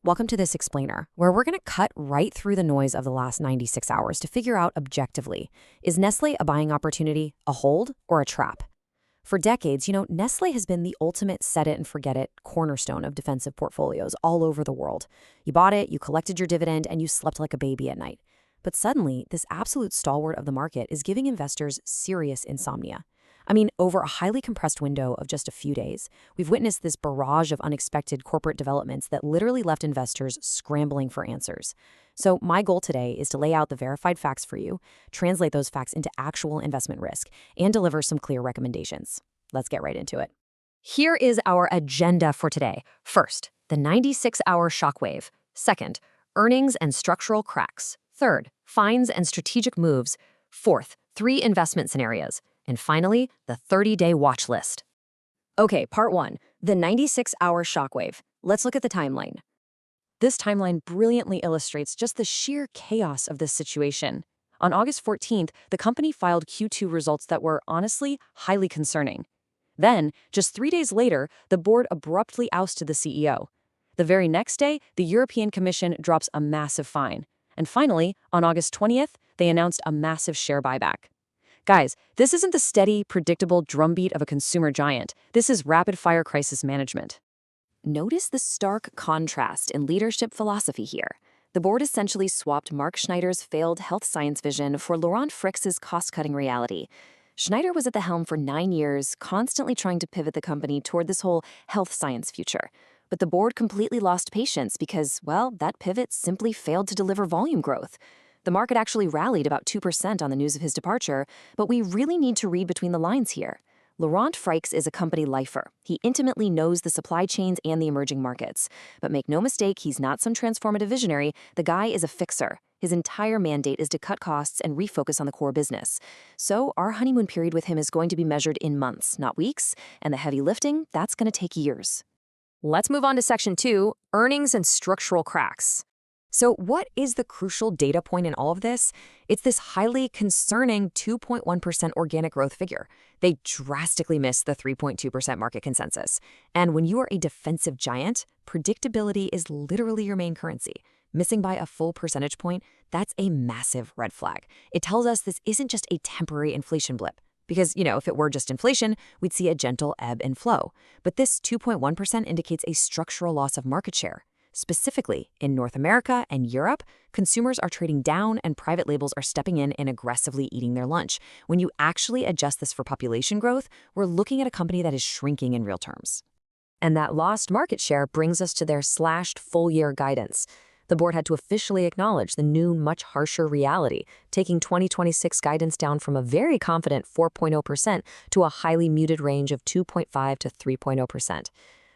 Welcome to this explainer, where we're going to cut right through the noise of the last 96 hours to figure out objectively, is Nestle a buying opportunity, a hold, or a trap? For decades, Nestle has been the ultimate set-it-and-forget-it cornerstone of defensive portfolios all over the world. You bought it, you collected your dividend, and you slept like a baby at night. But suddenly, this absolute stalwart of the market is giving investors serious insomnia. Over a highly compressed window of just a few days, we've witnessed this barrage of unexpected corporate developments that literally left investors scrambling for answers. So my goal today is to lay out the verified facts for you, translate those facts into actual investment risk, and deliver some clear recommendations. Let's get right into it. Here is our agenda for today. First, the 96-hour shockwave. Second, earnings and structural cracks. Third, fines and strategic moves. Fourth, 3 investment scenarios. And finally, the 30-day watch list. Okay, part 1, the 96-hour shockwave. Let's look at the timeline. This timeline brilliantly illustrates just the sheer chaos of this situation. On August 14th, the company filed Q2 results that were, honestly, highly concerning. Then, just 3 days later, the board abruptly ousted the CEO. The very next day, the European Commission drops a massive fine. And finally, on August 20th, they announced a massive share buyback. Guys, this isn't the steady, predictable drumbeat of a consumer giant. This is rapid-fire crisis management. Notice the stark contrast in leadership philosophy here. The board essentially swapped Mark Schneider's failed health science vision for Laurent Freixe's cost-cutting reality. Schneider was at the helm for 9 years, constantly trying to pivot the company toward this whole health science future. But the board completely lost patience because, well, that pivot simply failed to deliver volume growth. The market actually rallied about 2% on the news of his departure, but we really need to read between the lines here. Laurent Freixe is a company lifer. He intimately knows the supply chains and the emerging markets. But make no mistake, he's not some transformative visionary. The guy is a fixer. His entire mandate is to cut costs and refocus on the core business. So our honeymoon period with him is going to be measured in months, not weeks, and the heavy lifting, that's going to take years. Let's move on to Section 2, earnings and structural cracks. So what is the crucial data point in all of this? It's this highly concerning 2.1% organic growth figure. They drastically missed the 3.2% market consensus. And when you are a defensive giant, predictability is literally your main currency. Missing by a full percentage point, that's a massive red flag. It tells us this isn't just a temporary inflation blip. Because, if it were just inflation, we'd see a gentle ebb and flow. But this 2.1% indicates a structural loss of market share. Specifically, in North America and Europe, consumers are trading down and private labels are stepping in and aggressively eating their lunch. When you actually adjust this for population growth, we're looking at a company that is shrinking in real terms. And that lost market share brings us to their slashed full-year guidance. The board had to officially acknowledge the new, much harsher reality, taking 2026 guidance down from a very confident 4.0% to a highly muted range of 2.5 to 3.0%.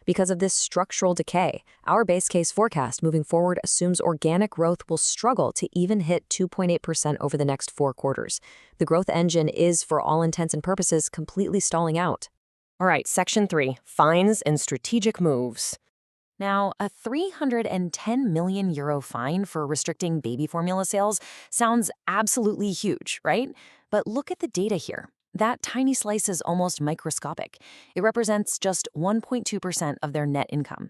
Because of this structural decay, our base case forecast moving forward assumes organic growth will struggle to even hit 2.8% over the next 4 quarters. The growth engine is, for all intents and purposes, completely stalling out. All right, Section 3, fines and strategic moves. Now, a €310 million fine for restricting baby formula sales sounds absolutely huge, right? But look at the data here. That tiny slice is almost microscopic. It represents just 1.2% of their net income.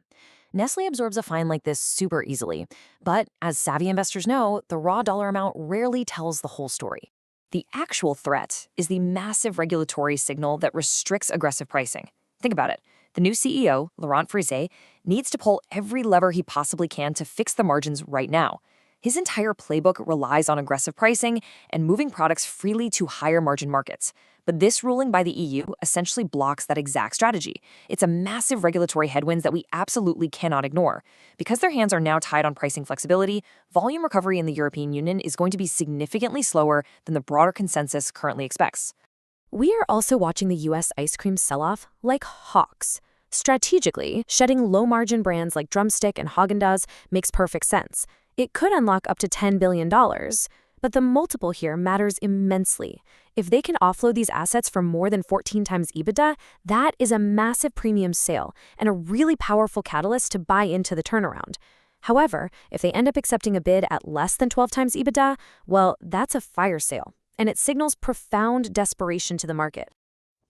Nestle absorbs a fine like this super easily, but as savvy investors know, the raw dollar amount rarely tells the whole story. The actual threat is the massive regulatory signal that restricts aggressive pricing. Think about it. The new CEO, Laurent Freixe, needs to pull every lever he possibly can to fix the margins right now. His entire playbook relies on aggressive pricing and moving products freely to higher margin markets. But this ruling by the EU essentially blocks that exact strategy. It's a massive regulatory headwinds that we absolutely cannot ignore. Because their hands are now tied on pricing flexibility, volume recovery in the European Union is going to be significantly slower than the broader consensus currently expects. We are also watching the US ice cream sell-off like hawks. Strategically, shedding low-margin brands like Drumstick and Haagen-Dazs makes perfect sense. It could unlock up to $10 billion, but the multiple here matters immensely. If they can offload these assets for more than 14 times EBITDA, that is a massive premium sale and a really powerful catalyst to buy into the turnaround. However, if they end up accepting a bid at less than 12 times EBITDA, well, that's a fire sale, and it signals profound desperation to the market.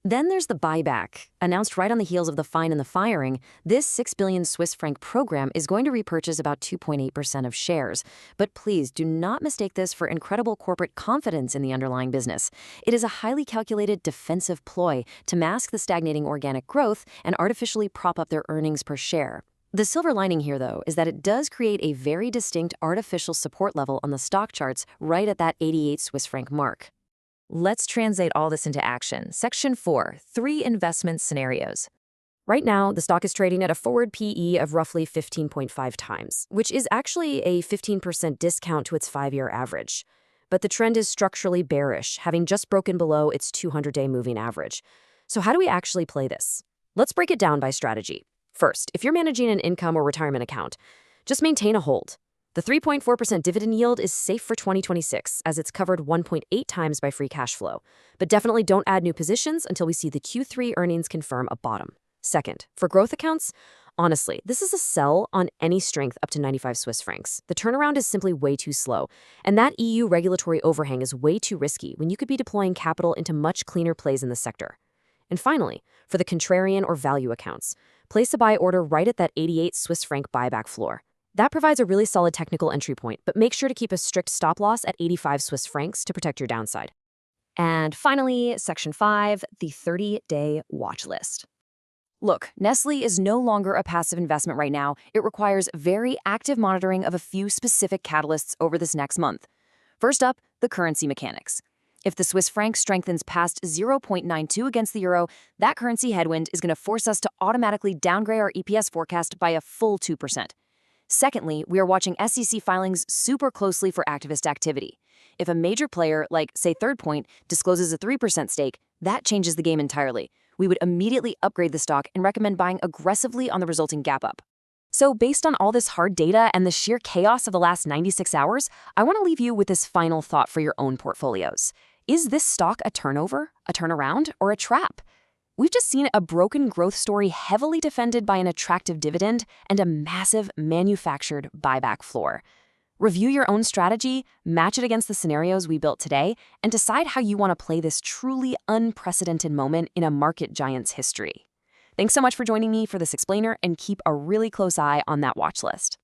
Then there's the buyback. Announced right on the heels of the fine and the firing, this 6 billion Swiss franc program is going to repurchase about 2.8% of shares. But please do not mistake this for incredible corporate confidence in the underlying business. It is a highly calculated defensive ploy to mask the stagnating organic growth and artificially prop up their earnings per share. The silver lining here, though, is that it does create a very distinct artificial support level on the stock charts right at that 88 Swiss franc mark. Let's translate all this into action. Section 4, 3 investment scenarios. Right now, the stock is trading at a forward PE of roughly 15.5 times, which is actually a 15% discount to its 5-year average. But the trend is structurally bearish, having just broken below its 200-day moving average. So how do we actually play this? Let's break it down by strategy. First, if you're managing an income or retirement account, just maintain a hold. The 3.4% dividend yield is safe for 2026, as it's covered 1.8 times by free cash flow. But definitely don't add new positions until we see the Q3 earnings confirm a bottom. Second, for growth accounts, honestly, this is a sell on any strength up to 95 Swiss francs. The turnaround is simply way too slow, and that EU regulatory overhang is way too risky when you could be deploying capital into much cleaner plays in the sector. And finally, for the contrarian or value accounts, place a buy order right at that 88 Swiss franc buyback floor. That provides a really solid technical entry point, but make sure to keep a strict stop loss at 85 Swiss francs to protect your downside. And finally, Section 5, the 30-day watch list. Look, Nestle is no longer a passive investment right now. It requires very active monitoring of a few specific catalysts over this next month. First up, the currency mechanics. If the Swiss franc strengthens past 0.92 against the euro, that currency headwind is going to force us to automatically downgrade our EPS forecast by a full 2%. Secondly, we are watching SEC filings super closely for activist activity. If a major player, like, say, Third Point, discloses a 3% stake, that changes the game entirely. We would immediately upgrade the stock and recommend buying aggressively on the resulting gap up. So based on all this hard data and the sheer chaos of the last 96 hours, I want to leave you with this final thought for your own portfolios. Is this stock a turnover, a turnaround, or a trap? We've just seen a broken growth story heavily defended by an attractive dividend and a massive manufactured buyback floor. Review your own strategy, match it against the scenarios we built today, and decide how you want to play this truly unprecedented moment in a market giant's history. Thanks so much for joining me for this explainer, and keep a really close eye on that watch list.